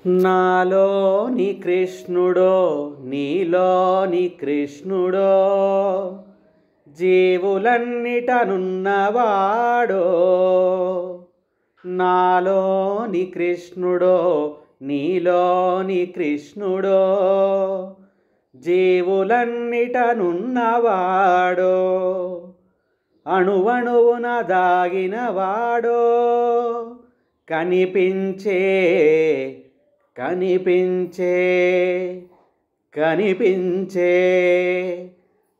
నాలోని కృష్ణుడో నీలోని కృష్ణుడో జీవులన్నిటనున్నవాడో నాలోని కృష్ణుడో నీలోని కృష్ణుడో జీవులన్నిటనున్నవాడో అణువణువున దాగినవాడో కనిపించే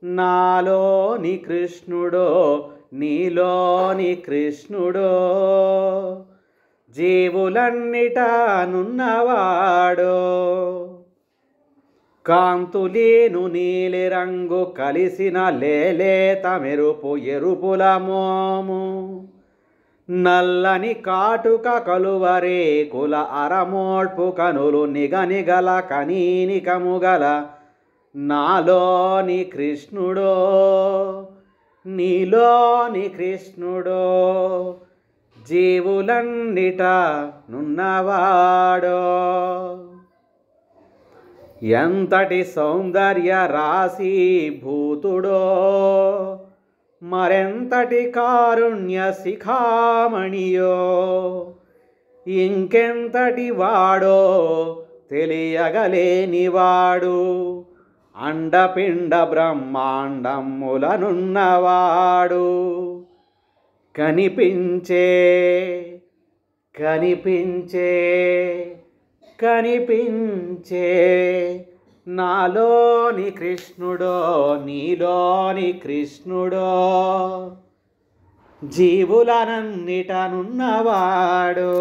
నాలోని కృష్ణుడో నీలోని కృష్ణుడో జీవులన్నిటనున్నవాడో కాంతులేను నీలి రంగు కలిసిన లేలేత మెరుపు ఎరుపుల మోము నల్లని కాటుక కలువరేకుల అరమోడ్పు కనులు నిగనిగల కనీనికముగల నాలోని కృష్ణుడో నీలోని కృష్ణుడో జీవులన్నిటనున్నవాడో ఎంతటి సౌందర్య రాశి భూతుడో మరెంతటి కారుణ్య శిఖామణియో ఇంకెంతటి వాడో తెలియగలేనివాడు అండపిండ బ్రహ్మాండములనున్నవాడు కనిపించే నాలోని కృష్ణుడో నీలోని కృష్ణుడో జీవులనన్నిటనున్నవాడు.